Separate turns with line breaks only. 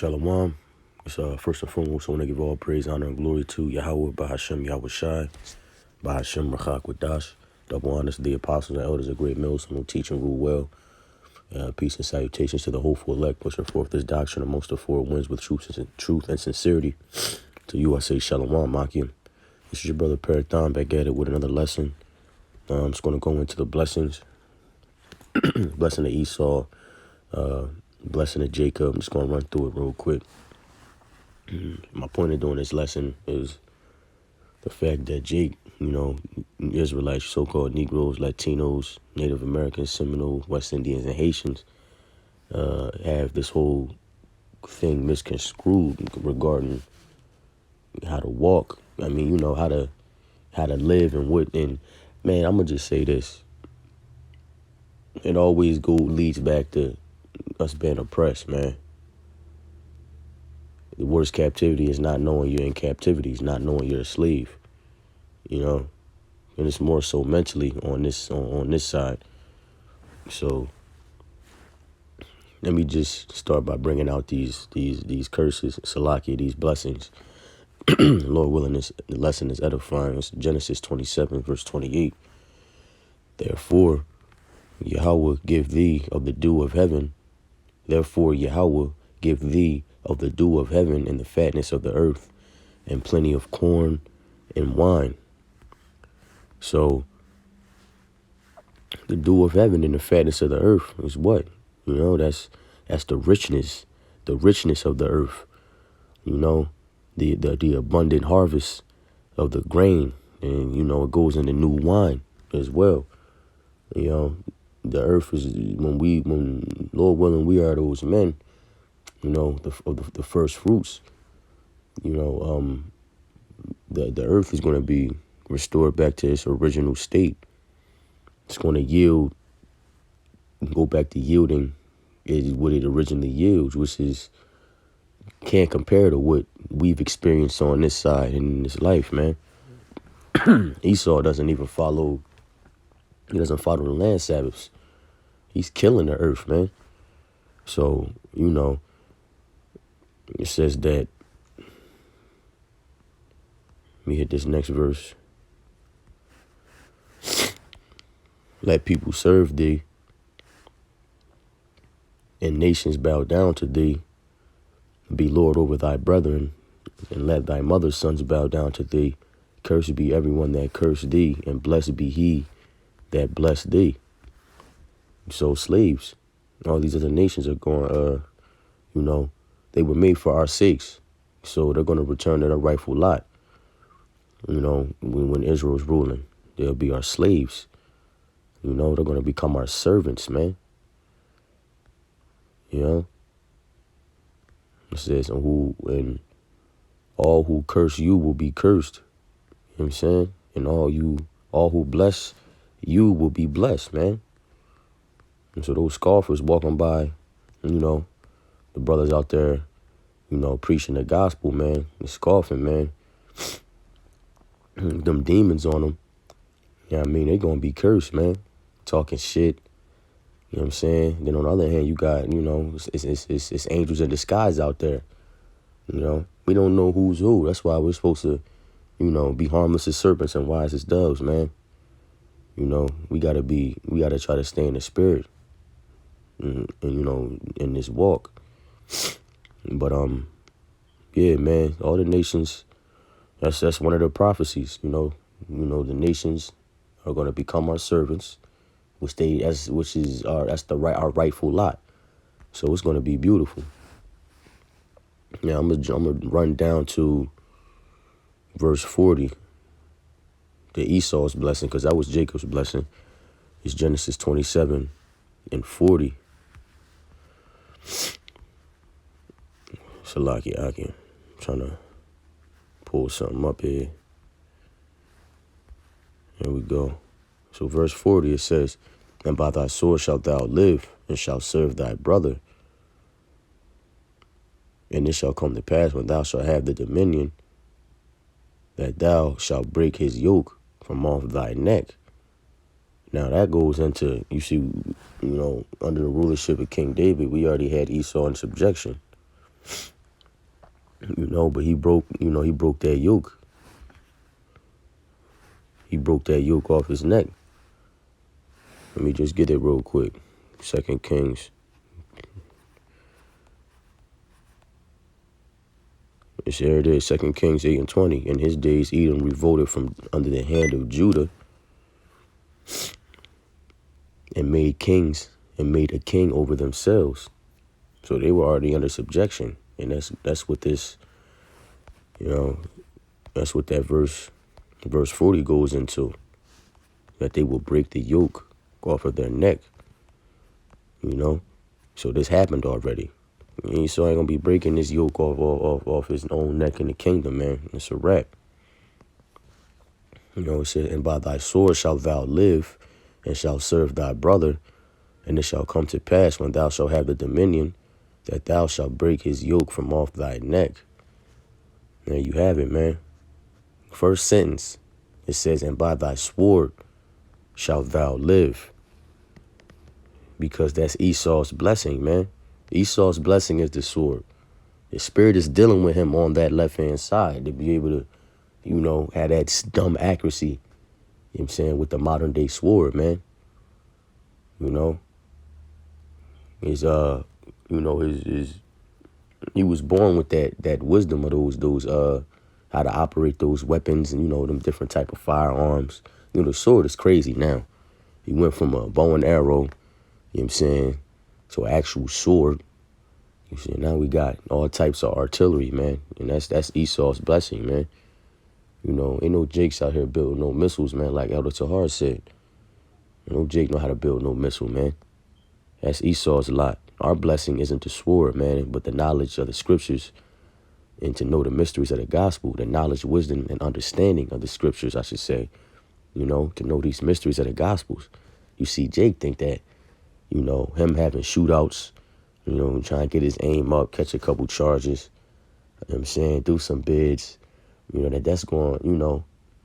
Shalom. It's first and foremost, I want to give all praise, honor, and glory to Yahweh, Bahashem, Yahweh Shai, Bahashem, Rachak, Wadash. Double honors to the apostles and elders of great mills who teach and rule well. Peace and salutations to the hopeful elect, pushing forth this doctrine amongst the four winds with truth and sincerity. To you, I say Shalom, Makim. This is your brother Parathon back at it with another lesson. I'm just going to go into the blessings. Blessing of Esau, blessing of Jacob. I'm just going to run through it real quick. My point of doing this lesson is the fact that Jake, Israelites, so-called Negroes, Latinos, Native Americans, Seminole, West Indians, and Haitians have this whole thing misconstrued regarding how to walk. I mean, how to live and what. And man, I'm gonna just say this. It always leads back to us being oppressed, man. The worst captivity is not knowing you're in captivity. It's not knowing you're a slave. And it's more so mentally on this side. So let me just start by bringing out these curses, Salakia, these blessings. Lord willing, the lesson is edifying. It's Genesis 27, verse 28. Therefore, Yahweh give thee of the dew of heaven. Therefore, Yahweh give thee of the dew of heaven and the fatness of the earth, and plenty of corn and wine. So, the dew of heaven and the fatness of the earth is what? That's the richness of the earth. The abundant harvest of the grain, and it goes into new wine as well. The earth is when Lord willing we are those men. The first fruits. The earth is going to be restored back to its original state. It's going to go back to yielding what it originally yields, which is can't compare to what we've experienced on this side in this life, man. Esau doesn't follow the land Sabbaths. He's killing the earth, man. So, it says that, let me hit this next verse. Let people serve thee, and nations bow down to thee. Be Lord over thy brethren, and let thy mother's sons bow down to thee. Cursed be everyone that cursed thee, and blessed be he that blessed thee. So slaves, all these other nations are going, they were made for our sakes. So they're going to return to their rightful lot. When Israel's ruling, they'll be our slaves. They're going to become our servants, man. It says, and all who curse you will be cursed. You know what I'm saying? And all who bless you will be blessed, man. And so those scoffers walking by, the brothers out there, preaching the gospel, man, and scoffing, man. Them demons on them. They're going to be cursed, man. Talking shit. You know what I'm saying? Then on the other hand, you got, it's angels in disguise out there. We don't know who's who. That's why we're supposed to, be harmless as serpents and wise as doves, man. We gotta try to stay in the spirit and in this walk. But, yeah, man, all the nations, that's one of the prophecies, the nations are going to become our servants, that's our rightful lot. So it's going to be beautiful. Now I'm gonna run down to verse 40, the Esau's blessing, because that was Jacob's blessing. It's Genesis 27 and 40. Salaki Aki. I'm trying to pull something up here. Here we go. So verse 40, it says, and by thy sword shalt thou live, and shalt serve thy brother. And it shall come to pass, when thou shalt have the dominion, that thou shalt break his yoke from off thy neck. Now that goes into, under the rulership of King David, we already had Esau in subjection. But he broke that yoke. He broke that yoke off his neck. Let me just get it real quick. 2 Kings. Here it is, 2 Kings 8:20. In his days, Edom revolted from under the hand of Judah and made a king over themselves. So they were already under subjection. And that's what this, that's what that verse 40 goes into. That they will break the yoke off of their neck. So this happened already. Esau ain't gonna be breaking this yoke off his own neck in the kingdom, man. It's a wrap. It said, and by thy sword shalt thou live, and shalt serve thy brother, and it shall come to pass when thou shalt have the dominion, that thou shalt break his yoke from off thy neck. There you have it, man. First sentence, it says, and by thy sword shalt thou live. Because that's Esau's blessing, man. Esau's blessing is the sword. The spirit is dealing with him on that left-hand side to be able to, have that dumb accuracy, you know what I'm saying, with the modern day sword, man. His he was born with that wisdom of those how to operate those weapons and, them different type of firearms. The sword is crazy now. He went from a bow and arrow, you know what I'm saying, to an actual sword. You see, now we got all types of artillery, man. And that's Esau's blessing, man. Ain't no Jakes out here building no missiles, man, like Elder Tahar said. No Jake know how to build no missile, man. That's Esau's lot. Our blessing isn't the sword, man, but the knowledge of the scriptures and to know the mysteries of the gospel, the knowledge, wisdom, and understanding of the scriptures, I should say. To know these mysteries of the gospels. You see Jake think that, him having shootouts, trying to get his aim up, catch a couple charges, do some bids, that's going,